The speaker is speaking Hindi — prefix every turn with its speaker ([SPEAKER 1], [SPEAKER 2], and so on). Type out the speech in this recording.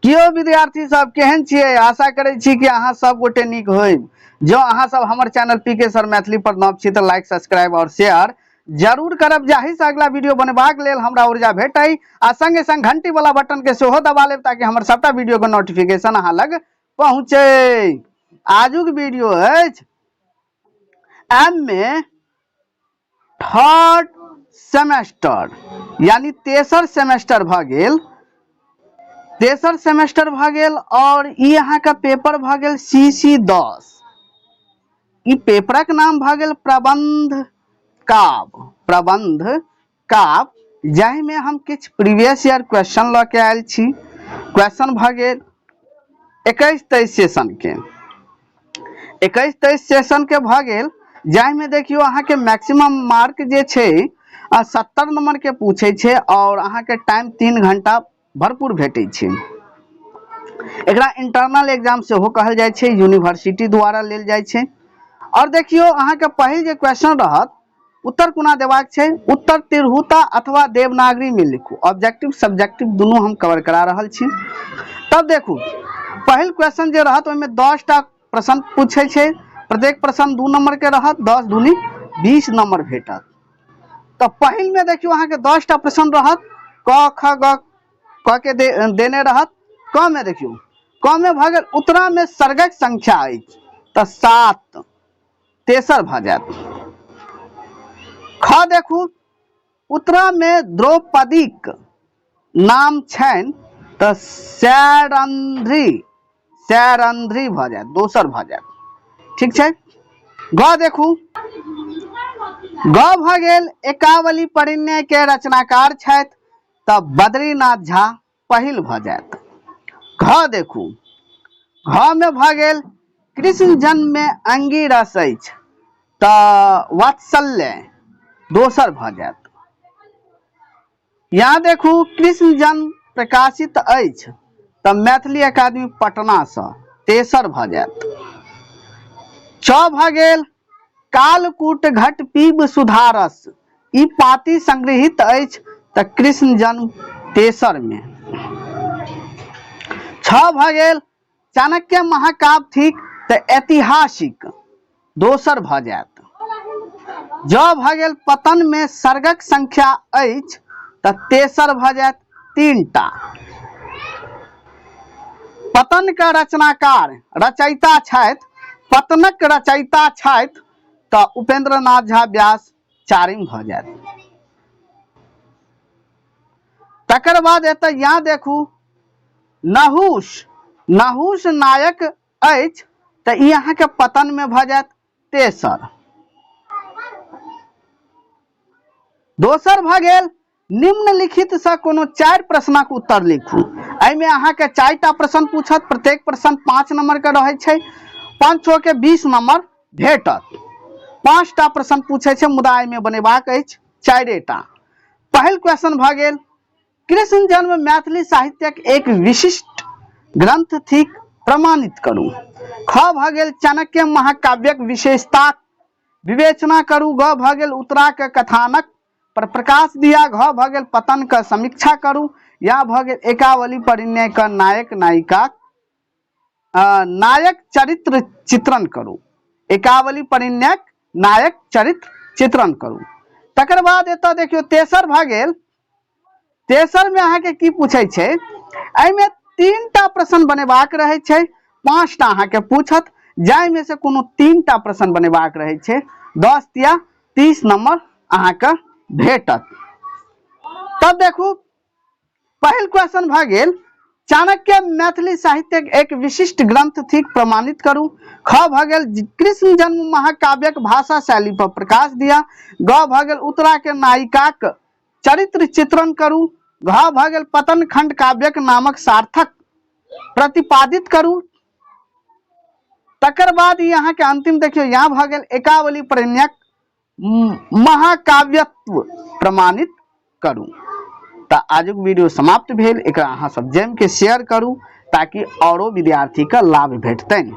[SPEAKER 1] कियो विद्यार्थी सब केहन छियै? आशा करै छी कि अहाँ सब गोटे नीक होय। जो अहाँ सब हमर चैनल पीके सर मैथिली पर नव छी तऽ लाइक सब्सक्राइब और शेयर जरूर करब, जाहि से अगला वीडियो बनबाक लेल हमरा ऊर्जा भेटै आ संगे संग घंटी वाला बटन के सेहो दबा लेब ताकि हमर सबटा वीडियो के नोटिफिकेशन अहाँ लग पहुँचे। आजुक वीडियो अछि एम.ए. थर्ड सेमेस्टर यानी तेसर सेमेस्टर भ गेल। तेसर सेमेस्टर भ गेल और ई अहाँ का पेपर भ गेल CC 10। ई पेपरक नाम भ गेल प्रबंध काव्य, जाहि में हम किछ प्रीवियस ईयर क्वेश्चन ल के आयल छी। क्वेश्चन भ गेल 21-23 सेशन के 21-23 सेशन के भ गेल, जाहि में देखियो अहाँ के मैक्सिमम मार्क जे छै 70 नंबर के पूछे छे और अहाँ के टाइम 3 घंटा भरपूर भेटै छै। एकरा इंटरनल एग्जाम से हो कहल जाय छै, यूनिवर्सिटी द्वारा लेल जाय छै। और देखियो अहाँ के पहिल जे क्वेश्चन रहत उत्तर कोना देबाक छै, उत्तर तिरहुता अथवा देवनागरी में लिखू। ऑब्जेक्टिव सब्जेक्टिव दुनू हम कवर करा रहल छी। तब देखू पहिल क्वेश्चन जे रहत ओहिमे 10 टा प्रश्न पूछे छै, प्रत्येक प्रश्न 2 नंबर के रहत, 10 दूनी 20 नंबर भेटत। तो पहिल में देखियो अहाँ के 10 टा प्रश्न रहत, क ख ग क के देने रहत। क में देखियो क में भ गेल उत्तरा में सर्गक संख्या अछि त 7 तेसर भ जायत। ख देखू उत्तरा में द्रौपदीक नाम छनि त सैरंध्री भ जायत, दोसर भ जायत। ठीक छै। ग देखू ग भ गेल एकावली परिण्य के रचनाकार छथि त बद्रीनाथ झा पहिल भ जायत। घ देखू घ में भ गेल कृष्ण जन्म में अंगिरस अछि त वात्सल्य दोसर भ जायत। यहाँ देखू कृष्ण जन्म प्रकाशित अछि त मैथिली अकादमी पटना से तेसर भ जायत। च भ गेल कालकूट घट पीब सुधारस, ई पाती संग्रहित अछि त कृष्ण जन्म तेसर में। छ भ गेल चाणक्य महाकाव्य थिक त ऐतिहासिक दोसर भ जायत। ज भ गेल पतन में सर्गक संख्या अछि त तेसर भ जायत, 3 टा। पतन का रचनाकार रचयिता छथि, पतनक रचयिता छथि त उपेंद्र नाथ झा व्यास चारिम भ जायत। तकर बाद एतय यहाँ देखू नहुष नायक अछि त ई अहाँ के पतन में भ जायत तेसर। दोसर भ गेल निम्नलिखित से कोनो 4 प्रश्नक उत्तर लिखू। एहिमे अहाँ के 4 टा प्रश्न पूछत, प्रत्येक प्रश्न 5 नंबर के रहे छै, 5 के 20 नंबर भेटत। 5 टा प्रश्न पूछे छै मुदा एहिमे बनेबाक अछि 4 टा। पहिल क्वेश्चन भ गेल कृष्ण जन्म मैथिली साहित्यक एक विशिष्ट ग्रंथ थिक, प्रमाणित करू। ख भ गेल चाणक्य महाकाव्यक विशेषता विवेचना करू। ग भ गेल उत्तरा के कथानक पर प्रकाश दिया। घ भ गेल पतन का समीक्षा करू। या भ गेल एकावली परिण्य का नायक नायिका नायक चरित्र चित्रण करू। एकावली परिण्यक नायक चरित्र चित्रण करू। तकर बाद एतऽ देखियो तेसर भ गेल, तेसर में अहाँ के की पूछे छै, एहिमे 3 टा प्रश्न बनेबाक रहे छै, 5 टा अहाँ के पूछत, जाहि में से कोनो 3 टा प्रश्न बनेबाक रहे छै, 10 या 30 नंबर अहाँ के भेटत। तब देखू पहिल क्वेश्चन भ गेल चाणक्य मैथिली साहित्यक एक विशिष्ट ग्रंथ थिक, प्रमाणित करू। ख भ गेल कृष्ण जन्म महाकाव्यक भाषा शैली पर प्रकाश दिया। ग भ गेल उत्तरा के नायिकाक चरित्र चित्रण करू। घ भ गेल पतन खंड काव्यक नामक सार्थक प्रतिपादित करू। तकर बाद यहाँ के अंतिम देखियो, यहाँ भ गेल एकावली परिण्यक महाकाव्यत्व प्रमाणित करू। त आजुक वीडियो समाप्त भेल। एकरा अहाँ सब जम के शेयर करू ताकि औरो विद्यार्थी का लाभ भेटतनि।